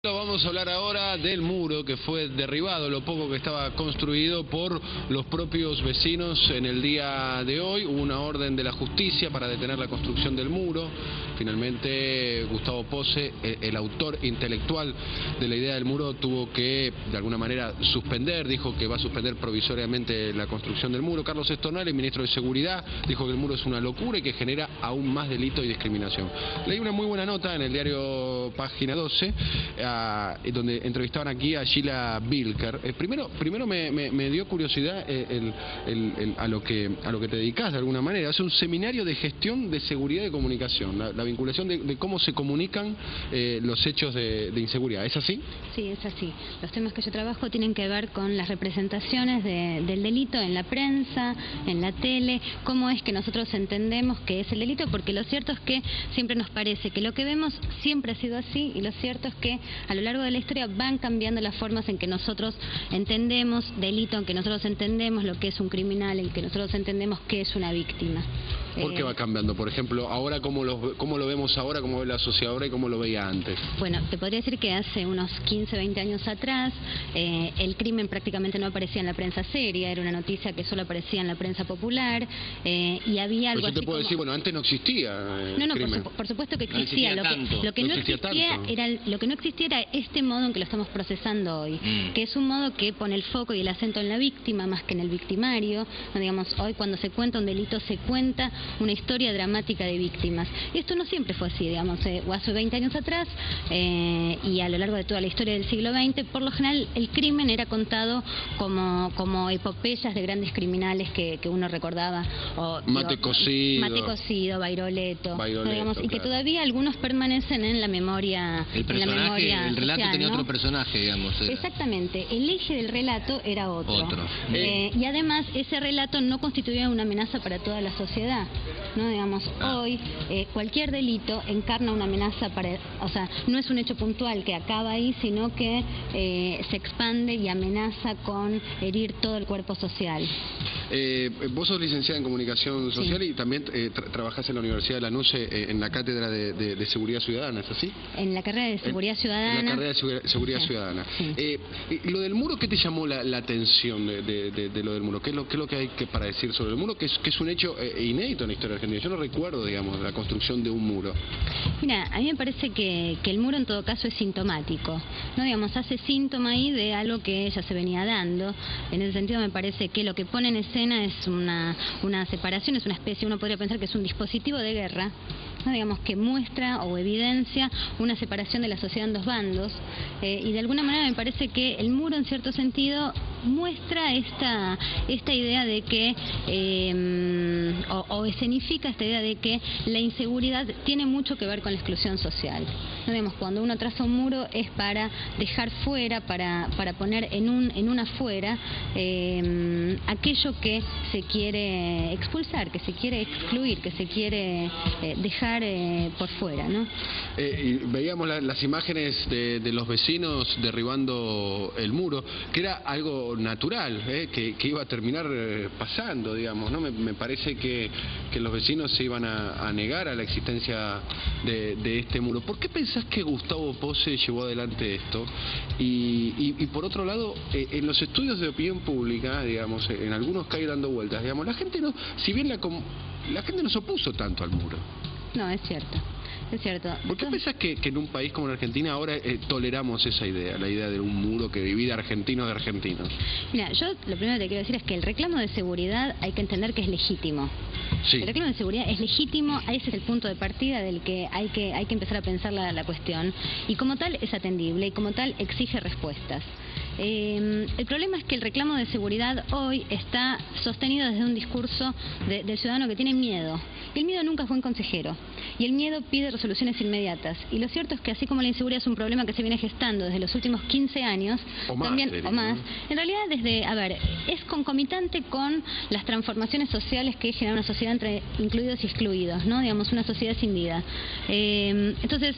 Vamos a hablar ahora del muro que fue derribado, lo poco que estaba construido por los propios vecinos en el día de hoy. Hubo una orden de la justicia para detener la construcción del muro. Finalmente Gustavo Posse, el autor intelectual de la idea del muro, tuvo que de alguna manera suspender, dijo que va a suspender provisoriamente la construcción del muro. Carlos Estornal, el ministro de Seguridad, dijo que el muro es una locura y que genera aún más delito y discriminación. Leí una muy buena nota en el diario Página 12, donde entrevistaban aquí a Sheila Bilker. Primero me dio curiosidad a lo que te dedicás de alguna manera. Hace un seminario de gestión de seguridad y comunicación, la vinculación de cómo se comunican los hechos de inseguridad. ¿Es así? Sí, es así. Los temas que yo trabajo tienen que ver con las representaciones del delito en la prensa, en la tele, cómo es que nosotros entendemos que es el delito, porque lo cierto es que siempre nos parece que lo que vemos siempre ha sido así, y lo cierto es que a lo largo de la historia van cambiando las formas en que nosotros entendemos delito, en que nosotros entendemos lo que es un criminal, en que nosotros entendemos qué es una víctima. ¿Por qué va cambiando? Por ejemplo, ahora ¿cómo lo vemos ahora, cómo ve la sociedad ahora y cómo lo veía antes? Bueno, te podría decir que hace unos 15, 20 años atrás el crimen prácticamente no aparecía en la prensa seria, era una noticia que solo aparecía en la prensa popular, y había algo así. Yo te puedo como... decir, bueno, antes no existía crimen. Por supuesto que existía. Lo que no existía era este modo en que lo estamos procesando hoy, que es un modo que pone el foco y el acento en la víctima más que en el victimario. No, digamos, hoy cuando se cuenta un delito se cuenta una historia dramática de víctimas. Esto no siempre fue así, digamos, o hace 20 años atrás y a lo largo de toda la historia del siglo XX, por lo general el crimen era contado como epopeyas de grandes criminales que uno recordaba. Mate Cocido, Bairoleto, ¿no? Digamos, y que todavía algunos permanecen en la memoria. El relato social, tenía ¿no? otro personaje, digamos. Exactamente, el eje del relato era otro. Y además ese relato no constituía una amenaza para toda la sociedad, ¿no? Digamos, hoy cualquier delito encarna una amenaza o sea, no es un hecho puntual que acaba ahí, sino que se expande y amenaza con herir todo el cuerpo social. Vos sos licenciada en Comunicación Social, sí, y también trabajás en la Universidad de Lanús en la cátedra de Seguridad Ciudadana, ¿es así? En la carrera de Seguridad Ciudadana. En la carrera de Seguridad Ciudadana. Sí. Lo del muro, ¿qué te llamó la atención de lo del muro? ¿Qué es lo que hay para decir sobre el muro? Que es un hecho inédito en la historia argentina. Yo no recuerdo, digamos, la construcción de un muro. Mira, a mí me parece que el muro en todo caso es sintomático, ¿no? Digamos, hace síntoma ahí de algo que ya se venía dando. En ese sentido me parece que lo que pone en escena es una separación, es una especie, uno podría pensar que es un dispositivo de guerra, ¿no? Digamos, que muestra o evidencia una separación de la sociedad en dos bandos, y de alguna manera me parece que el muro en cierto sentido muestra esta idea de que o escenifica esta idea de que la inseguridad tiene mucho que ver con la exclusión social. ¿No? Digamos, cuando uno traza un muro es para dejar fuera, para poner en una fuera aquello que se quiere expulsar, que se quiere excluir, que se quiere dejar por fuera, ¿no? Y veíamos las imágenes de los vecinos derribando el muro, que era algo natural, que iba a terminar pasando, digamos, ¿no? Me parece que los vecinos se iban a negar a la existencia de este muro. ¿Por qué pensás que Gustavo Posse llevó adelante esto? Y por otro lado, en los estudios de opinión pública, digamos, en algunos cae dando vueltas, digamos, la gente no, si bien la gente no se opuso tanto al muro. No, es cierto. Es cierto. ¿Por qué pensás que en un país como la Argentina ahora toleramos esa idea, la idea de un muro que divide argentinos de argentinos? Mira, yo lo primero que te quiero decir es que el reclamo de seguridad hay que entender que es legítimo. Sí. El reclamo de seguridad es legítimo, ese es el punto de partida del que hay que empezar a pensar la cuestión, y como tal es atendible y como tal exige respuestas. El problema es que el reclamo de seguridad hoy está sostenido desde un discurso del ciudadano que tiene miedo. Y el miedo nunca fue un consejero. Y el miedo pide resoluciones inmediatas. Y lo cierto es que así como la inseguridad es un problema que se viene gestando desde los últimos 15 años, o más, en realidad es concomitante con las transformaciones sociales que genera una sociedad entre incluidos y excluidos, ¿no? Digamos, una sociedad sin vida. Entonces,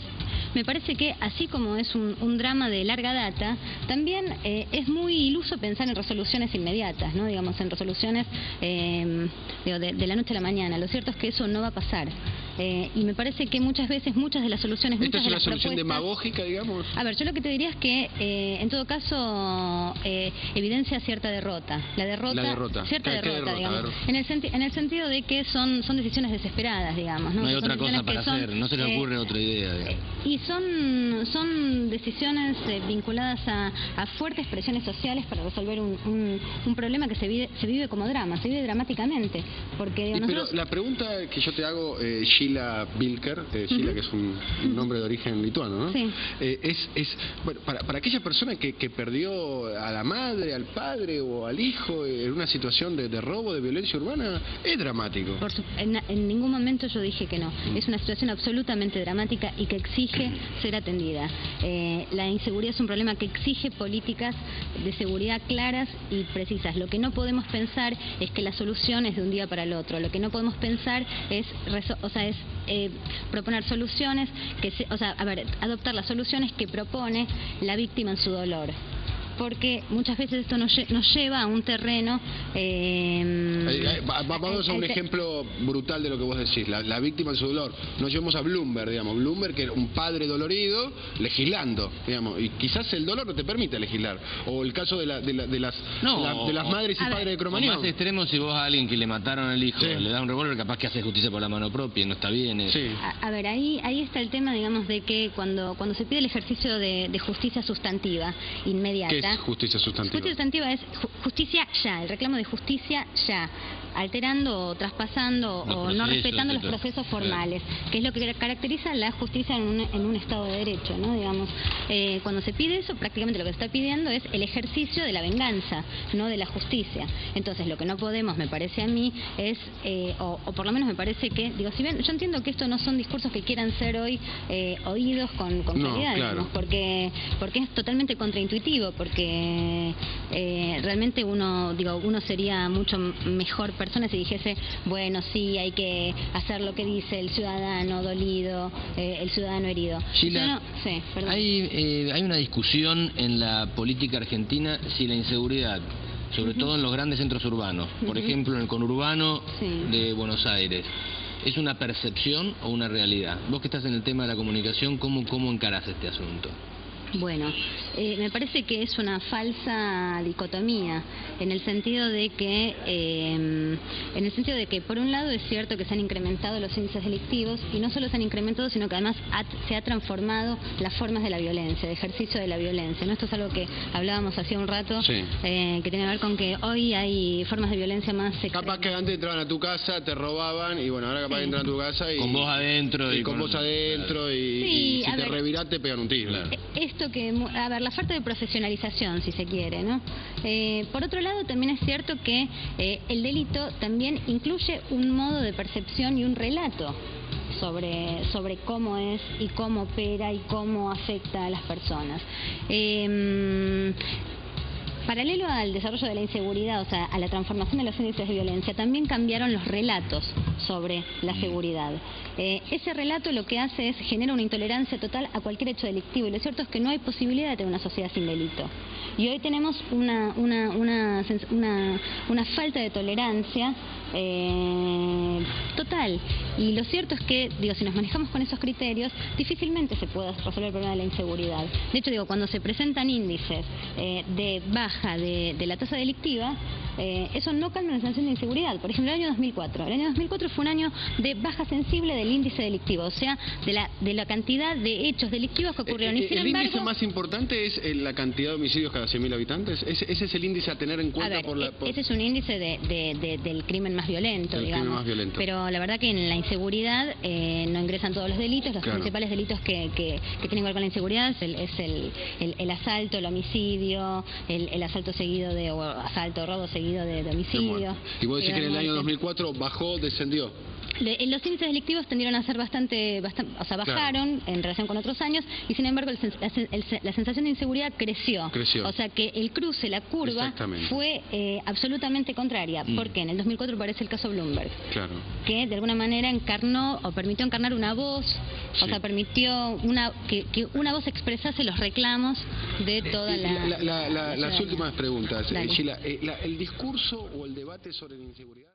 me parece que así como es un drama de larga data, también es muy iluso pensar en resoluciones inmediatas, ¿no? Digamos, en resoluciones de la noche a la mañana. Lo cierto es que eso no va a pasar. Y me parece que muchas veces, muchas de las soluciones, ¿Esta muchas es de una las solución propuestas... demagógica, digamos? A ver, yo lo que te diría es que, en todo caso, evidencia cierta derrota. La derrota. Cierta derrota, digamos. En el sentido de que son decisiones desesperadas, digamos. No hay otra cosa para hacer, no se le ocurre otra idea. Y son decisiones vinculadas a fuertes presiones sociales para resolver un problema que se vive como drama, se vive dramáticamente. Porque, digo, Pero la pregunta que yo te hago, Sheila Bilker, Sheila, que es un nombre de origen lituano, ¿no? Sí. Bueno, para aquella persona que perdió a la madre, al padre o al hijo en una situación de robo, de violencia urbana, es dramático. En ningún momento yo dije que no. Es una situación absolutamente dramática y que exige ser atendida. La inseguridad es un problema que exige políticas de seguridad claras y precisas. Lo que no podemos pensar es que la solución es de un día para el otro. Lo que no podemos pensar es proponer soluciones adoptar las soluciones que propone la víctima en su dolor. Porque muchas veces esto nos lleva a un terreno... Vamos a un ejemplo brutal de lo que vos decís, la víctima en su dolor. Nos llevamos a Bloomberg, digamos. Bloomberg, que era un padre dolorido, legislando, digamos. Y quizás el dolor no te permite legislar. O el caso de las madres y padres de Cromañón. Más extremo, si vos a alguien que le mataron al hijo le da un revólver, capaz que hace justicia por la mano propia, no está bien. Sí. A ver, ahí está el tema, digamos, de que cuando se pide el ejercicio de justicia sustantiva, inmediata... ¿Qué es justicia sustantiva? Justicia sustantiva es justicia ya, el reclamo de justicia ya, alterando o traspasando o no respetando los procesos formales, que es lo que caracteriza la justicia en un Estado de Derecho, ¿no? Digamos, cuando se pide eso, prácticamente lo que se está pidiendo es el ejercicio de la venganza, no de la justicia. Entonces, lo que no podemos, me parece a mí, es, o por lo menos me parece que, digo, si bien yo entiendo que estos no son discursos que quieran ser hoy oídos con claridad, claro. Digamos, porque es totalmente contraintuitivo, porque realmente uno sería mucho mejor persona si dijese, bueno, sí, hay que hacer lo que dice el ciudadano dolido, el ciudadano herido. Sheila, hay una discusión en la política argentina si la inseguridad, sobre todo en los grandes centros urbanos, por ejemplo en el conurbano de Buenos Aires, ¿es una percepción o una realidad? Vos que estás en el tema de la comunicación, ¿cómo encarás este asunto? Bueno, me parece que es una falsa dicotomía, en el sentido de que por un lado es cierto que se han incrementado los índices delictivos, y no solo se han incrementado, sino que además se ha transformado las formas de la violencia, de ejercicio de la violencia, ¿no? Esto es algo que hablábamos hace un rato, que tiene que ver con que hoy hay formas de violencia más extremas. Capaz que antes entraban a tu casa, te robaban, y bueno, ahora capaz que entran a tu casa y... Con vos adentro. Y con vos adentro, y si te revirás te pegan un tiro. Claro. La falta de profesionalización, si se quiere, ¿no? Por otro lado, también es cierto que el delito también incluye un modo de percepción y un relato sobre cómo es y cómo opera y cómo afecta a las personas. Paralelo al desarrollo de la inseguridad, o sea, a la transformación de los índices de violencia, también cambiaron los relatos sobre la seguridad. Ese relato lo que hace es genera una intolerancia total a cualquier hecho delictivo, y lo cierto es que no hay posibilidad de tener una sociedad sin delito. Y hoy tenemos una falta de tolerancia total. Y lo cierto es que, si nos manejamos con esos criterios, difícilmente se pueda resolver el problema de la inseguridad. De hecho, cuando se presentan índices de baja de la tasa delictiva, eso no calma la sensación de inseguridad. Por ejemplo, el año 2004. El año 2004 fue un año de baja sensible del índice delictivo, o sea, de la cantidad de hechos delictivos que ocurrieron. Y sin ¿El embargo, índice más importante es la cantidad de homicidios cada 100.000 habitantes? ¿Ese es el índice a tener en cuenta? Ese es un índice del crimen más violento, digamos. Crimen más violento. Pero la verdad que en la inseguridad no ingresan todos los delitos. Los principales delitos que tienen que ver con la inseguridad es el asalto, el homicidio, el asalto seguido robo seguido de homicidio. Y vos decís que en el año 2004 descendió. Los índices delictivos tendieron a ser bajaron en relación con otros años, y sin embargo la sensación de inseguridad creció. O sea que el cruce, la curva, fue absolutamente contraria. Porque en el 2004 aparece el caso Bloomberg, que de alguna manera encarnó o permitió encarnar una voz, o sea, permitió que una voz expresase los reclamos de toda las últimas preguntas, Sheila. ¿El discurso o el debate sobre la inseguridad?